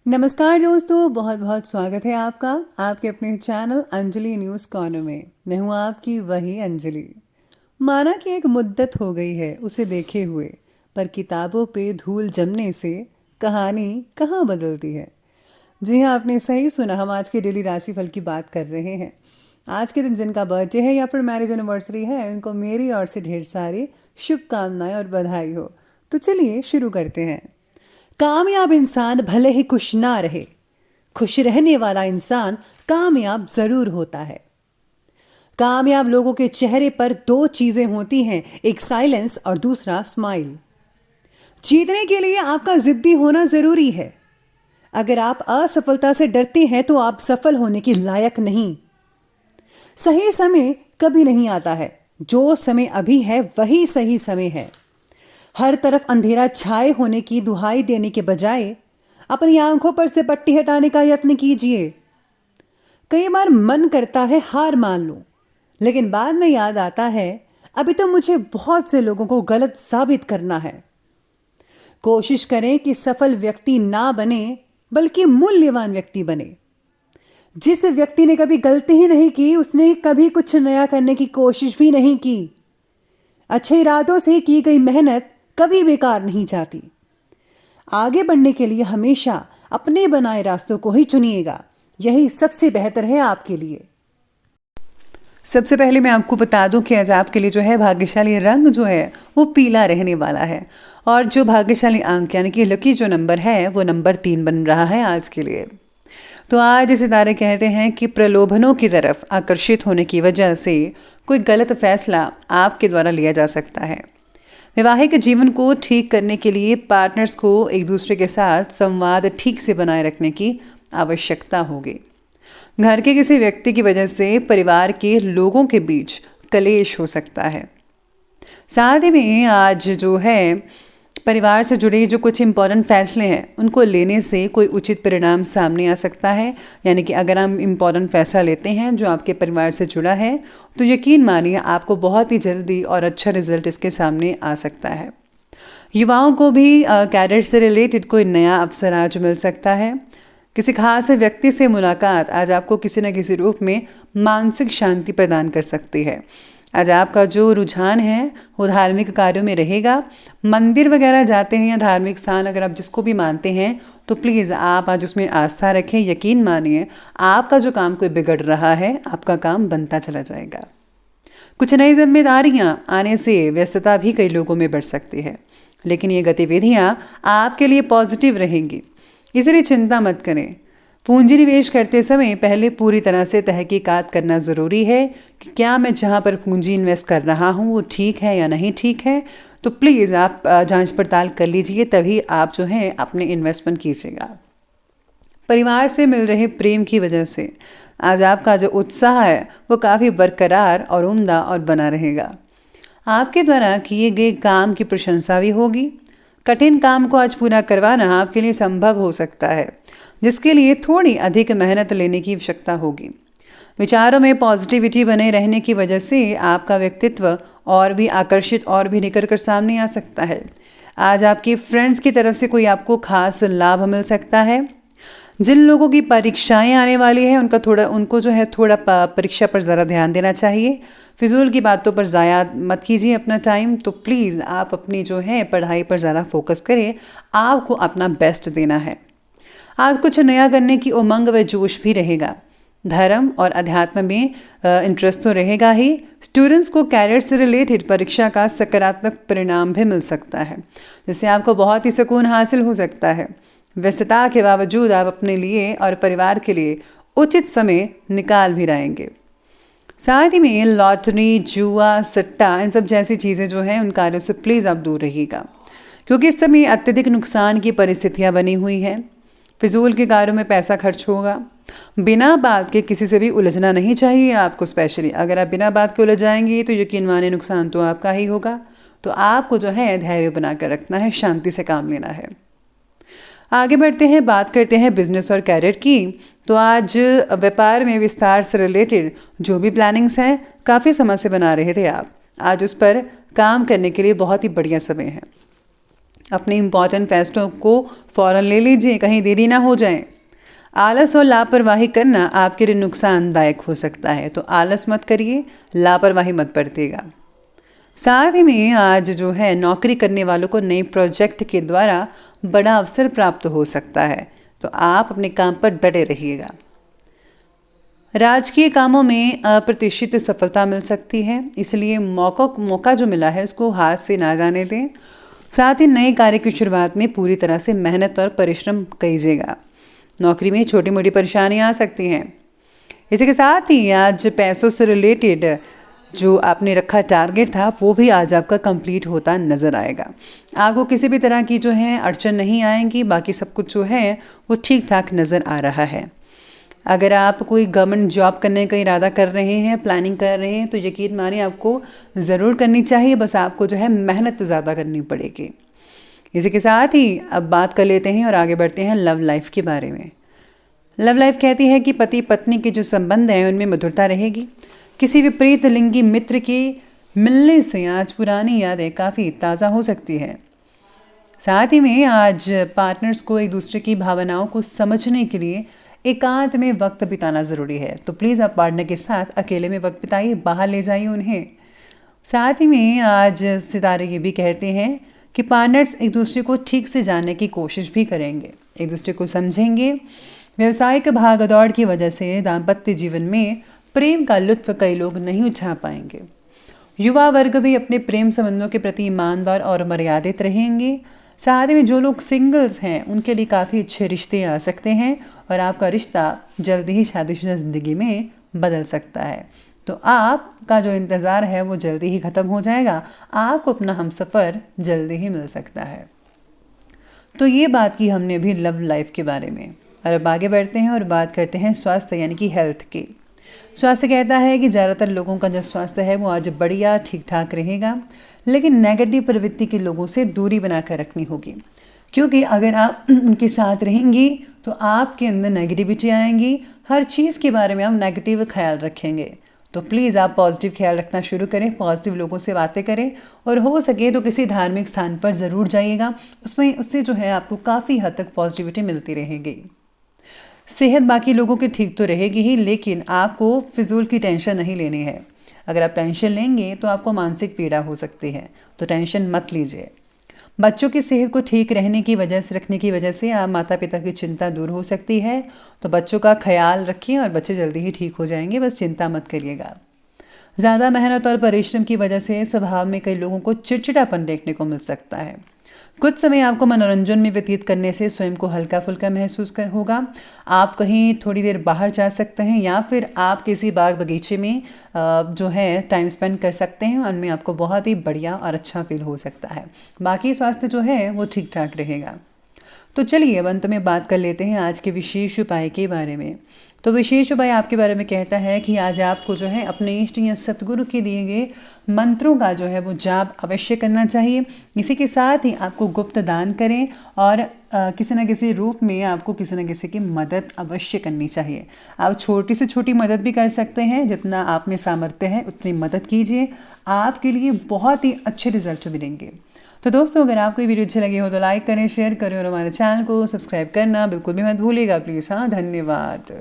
नमस्कार दोस्तों, बहुत बहुत स्वागत है आपका आपके अपने चैनल अंजलि न्यूज़ कॉर्नर में। मैं हूँ आपकी वही अंजलि। माना कि एक मुद्दत हो गई है उसे देखे हुए, पर किताबों पे धूल जमने से कहानी कहाँ बदलती है। जी हाँ, आपने सही सुना। हम आज के डेली राशिफल की बात कर रहे हैं। आज के दिन जिनका बर्थडे है या फिर मैरिज एनिवर्सरी है, उनको मेरी ओर से ढेर सारी शुभकामनाएं और बधाई हो। तो चलिए शुरू करते हैं। कामयाब इंसान भले ही खुश ना रहे, खुश रहने वाला इंसान कामयाब जरूर होता है। कामयाब लोगों के चेहरे पर दो चीजें होती हैं, एक साइलेंस और दूसरा स्माइल। जीतने के लिए आपका जिद्दी होना जरूरी है। अगर आप असफलता से डरते हैं तो आप सफल होने के लायक नहीं। सही समय कभी नहीं आता है, जो समय अभी है वही सही समय है। हर तरफ अंधेरा छाए होने की दुहाई देने के बजाय अपनी आंखों पर से पट्टी हटाने का यत्न कीजिए। कई बार मन करता है हार मान लूं, लेकिन बाद में याद आता है अभी तो मुझे बहुत से लोगों को गलत साबित करना है। कोशिश करें कि सफल व्यक्ति ना बने, बल्कि मूल्यवान व्यक्ति बने। जिस व्यक्ति ने कभी गलती ही नहीं की, उसने कभी कुछ नया करने की कोशिश भी नहीं की। अच्छे इरादों से की गई मेहनत कभी बेकार नहीं जाती। आगे बढ़ने के लिए हमेशा अपने बनाए रास्तों को ही चुनिएगा, यही सबसे बेहतर है आपके लिए। सबसे पहले मैं आपको बता दूं कि आज आपके लिए जो है भाग्यशाली रंग जो है वो पीला रहने वाला है, और जो भाग्यशाली अंक यानी कि लकी जो नंबर है वो नंबर 3 बन रहा है आज के लिए। तो आज सितारे कहते हैं कि प्रलोभनों की तरफ आकर्षित होने की वजह से कोई गलत फैसला आपके द्वारा लिया जा सकता है। वैवाहिक जीवन को ठीक करने के लिए पार्टनर्स को एक दूसरे के साथ संवाद ठीक से बनाए रखने की आवश्यकता होगी। घर के किसी व्यक्ति की वजह से परिवार के लोगों के बीच कलेश हो सकता है। साथ ही में आज जो है परिवार से जुड़े जो कुछ इम्पोर्टेंट फैसले हैं उनको लेने से कोई उचित परिणाम सामने आ सकता है। यानी कि अगर हम इम्पोर्टेंट फैसला लेते हैं जो आपके परिवार से जुड़ा है, तो यकीन मानिए आपको बहुत ही जल्दी और अच्छा रिजल्ट इसके सामने आ सकता है। युवाओं को भी कैरियर से रिलेटेड कोई नया अवसर आज मिल सकता है। किसी खास व्यक्ति से मुलाकात आज आपको किसी न किसी रूप में मानसिक शांति प्रदान कर सकती है। आज आपका जो रुझान है वो धार्मिक कार्यों में रहेगा। मंदिर वगैरह जाते हैं या धार्मिक स्थान अगर आप जिसको भी मानते हैं, तो प्लीज़ आप आज उसमें आस्था रखें। यकीन मानिए आपका जो काम कोई बिगड़ रहा है, आपका काम बनता चला जाएगा। कुछ नई जिम्मेदारियां आने से व्यस्तता भी कई लोगों में बढ़ सकती है, लेकिन ये गतिविधियां आपके लिए पॉजिटिव रहेंगी, इसलिए चिंता मत करें। पूंजी निवेश करते समय पहले पूरी तरह से तहकीकात करना ज़रूरी है कि क्या मैं जहाँ पर पूंजी इन्वेस्ट कर रहा हूँ वो ठीक है या नहीं ठीक है। तो प्लीज़ आप जांच पड़ताल कर लीजिए, तभी आप जो है अपने इन्वेस्टमेंट कीजिएगा। परिवार से मिल रहे प्रेम की वजह से आज आपका जो उत्साह है वो काफ़ी बरकरार और उम्दा और बना रहेगा। आपके द्वारा किए गए काम की प्रशंसा भी होगी। कठिन काम को आज पूरा करवाना आपके लिए संभव हो सकता है, जिसके लिए थोड़ी अधिक मेहनत लेने की आवश्यकता होगी। विचारों में पॉजिटिविटी बने रहने की वजह से आपका व्यक्तित्व और भी आकर्षित और भी निखर कर सामने आ सकता है। आज आपके फ्रेंड्स की तरफ से कोई आपको खास लाभ मिल सकता है। जिन लोगों की परीक्षाएं आने वाली है उनको जो है थोड़ा परीक्षा पर ज़रा ध्यान देना चाहिए। फिजूल की बातों पर ज़ाया मत कीजिए अपना टाइम। तो प्लीज़ आप अपनी जो है पढ़ाई पर ज़्यादा फोकस करें, आपको अपना बेस्ट देना है। आज कुछ नया करने की उमंग व जोश भी रहेगा। धर्म और अध्यात्म में इंटरेस्ट तो रहेगा ही। स्टूडेंट्स को कैरियर से रिलेटेड परीक्षा का सकारात्मक परिणाम भी मिल सकता है, जिससे आपको बहुत ही सुकून हासिल हो सकता है। व्यस्तता के बावजूद आप अपने लिए और परिवार के लिए उचित समय निकाल भी रहेंगे। साथ ही में लॉटरी, जुआ, सट्टा, इन सब जैसी चीज़ें जो हैं उन कार्यों से प्लीज़ आप दूर रहिएगा, क्योंकि इस समय अत्यधिक नुकसान की परिस्थितियाँ बनी हुई हैं। फिजूल के कार्यों में पैसा खर्च होगा। बिना बात के किसी से भी उलझना नहीं चाहिए आपको। स्पेशली अगर आप बिना बात के उलझ जाएंगे तो यकीन माने नुकसान तो आपका ही होगा। तो आपको जो है धैर्य बनाकर रखना है, शांति से काम लेना है। आगे बढ़ते हैं, बात करते हैं बिजनेस और कैरियर की। तो आज व्यापार में विस्तार से रिलेटेड जो भी प्लानिंग्स हैं काफ़ी समय से बना रहे थे आप, आज उस पर काम करने के लिए बहुत ही बढ़िया समय है। अपने इम्पॉर्टेंट फैसलों को फ़ौरन ले लीजिए, कहीं देरी ना हो जाए। आलस और लापरवाही करना आपके लिए नुकसानदायक हो सकता है, तो आलस मत करिए, लापरवाही मत बरतिएगा। साथ ही में आज जो है नौकरी करने वालों को नए प्रोजेक्ट के द्वारा बड़ा अवसर प्राप्त हो सकता है, तो आप अपने काम पर डटे रहिएगा। राजकीय कामों में अप्रत्याशित सफलता मिल सकती है, इसलिए मौका जो मिला है उसको हाथ से ना जाने दें। साथ ही नए कार्य की शुरुआत में पूरी तरह से मेहनत और परिश्रम कीजिएगा। नौकरी में छोटी मोटी परेशानियां आ सकती हैं। इसी के साथ ही आज पैसों से रिलेटेड जो आपने रखा टारगेट था वो भी आज आपका कंप्लीट होता नज़र आएगा। आपको किसी भी तरह की जो है अड़चन नहीं आएंगी, बाकी सब कुछ जो है वो ठीक ठाक नज़र आ रहा है। अगर आप कोई गवर्नमेंट जॉब करने का इरादा कर रहे हैं, प्लानिंग कर रहे हैं, तो यकीन मानिए आपको ज़रूर करनी चाहिए, बस आपको जो है मेहनत ज़्यादा करनी पड़ेगी। इसी के साथ ही अब बात कर लेते हैं और आगे बढ़ते हैं लव लाइफ के बारे में। लव लाइफ कहती है कि पति पत्नी के जो संबंध हैं उनमें मधुरता रहेगी। किसी विपरीत लिंगी मित्र के मिलने से आज पुरानी यादें काफ़ी ताज़ा हो सकती है। साथ ही में आज पार्टनर्स को एक दूसरे की भावनाओं को समझने के लिए एकांत में वक्त बिताना ज़रूरी है, तो प्लीज़ आप पार्टनर के साथ अकेले में वक्त बिताइए, बाहर ले जाइए उन्हें। साथ ही में आज सितारे ये भी कहते हैं कि पार्टनर्स एक दूसरे को ठीक से जानने की कोशिश भी करेंगे, एक दूसरे को समझेंगे। व्यावसायिक भागदौड़ की वजह से दाम्पत्य जीवन में प्रेम का लुत्फ कई लोग नहीं उठा पाएंगे। युवा वर्ग भी अपने प्रेम संबंधों के प्रति ईमानदार और मर्यादित रहेंगे। साथ ही में जो लोग सिंगल्स हैं उनके लिए काफ़ी अच्छे रिश्ते आ सकते हैं और आपका रिश्ता जल्दी ही शादीशुदा ज़िंदगी में बदल सकता है। तो आपका जो इंतज़ार है वो जल्दी ही ख़त्म हो जाएगा, आपको अपना हमसफ़र जल्दी ही मिल सकता है। तो ये बात की हमने अभी लव लाइफ के बारे में, और अब आगे बढ़ते हैं और बात करते हैं स्वास्थ्य यानी कि हेल्थ की। स्वास्थ्य कहता है कि ज़्यादातर लोगों का जो स्वास्थ्य है वो आज बढ़िया ठीक ठाक रहेगा, लेकिन नेगेटिव प्रवृत्ति के लोगों से दूरी बनाकर रखनी होगी, क्योंकि अगर आप उनके साथ रहेंगी तो आपके अंदर नेगेटिविटी आएंगी, हर चीज़ के बारे में आप नेगेटिव ख्याल रखेंगे। तो प्लीज़ आप पॉजिटिव ख्याल रखना शुरू करें, पॉजिटिव लोगों से बातें करें, और हो सके तो किसी धार्मिक स्थान पर ज़रूर जाइएगा, उससे जो है आपको काफ़ी हद तक पॉजिटिविटी मिलती रहेगी। सेहत बाकी लोगों की ठीक तो रहेगी ही, लेकिन आपको फिजूल की टेंशन नहीं लेनी है। अगर आप टेंशन लेंगे तो आपको मानसिक पीड़ा हो सकती है, तो टेंशन मत लीजिए। बच्चों की सेहत को ठीक रखने की वजह से आप माता पिता की चिंता दूर हो सकती है, तो बच्चों का ख्याल रखिए और बच्चे जल्दी ही ठीक हो जाएंगे, बस चिंता मत करिएगा। ज़्यादा मेहनत और परिश्रम की वजह से स्वभाव में कई लोगों को चिड़चिड़ापन देखने को मिल सकता है। कुछ समय आपको मनोरंजन में व्यतीत करने से स्वयं को हल्का फुल्का महसूस होगा। आप कहीं थोड़ी देर बाहर जा सकते हैं या फिर आप किसी बाग बगीचे में जो है टाइम स्पेंड कर सकते हैं, उनमें आपको बहुत ही बढ़िया और अच्छा फील हो सकता है। बाकी स्वास्थ्य जो है वो ठीक ठाक रहेगा। तो चलिए अब अंत में बात कर लेते हैं आज के विशेष उपाय के बारे में। तो विशेष उपाय आपके बारे में कहता है कि आज आपको जो है अपने इष्ट या सतगुरु के दिए गए मंत्रों का जो है वो जाप अवश्य करना चाहिए। इसी के साथ ही आपको गुप्त दान करें और किसी न किसी रूप में आपको किसी न किसी की मदद अवश्य करनी चाहिए। आप छोटी से छोटी मदद भी कर सकते हैं, जितना आप में सामर्थ्य है उतनी मदद कीजिए, आपके लिए बहुत ही अच्छे रिजल्ट मिलेंगे। तो दोस्तों, अगर आपको ये वीडियो अच्छी लगी हो तो लाइक करें, शेयर करें और हमारे चैनल को सब्सक्राइब करना बिल्कुल भी मत भूलिएगा प्लीज़। हाँ, धन्यवाद।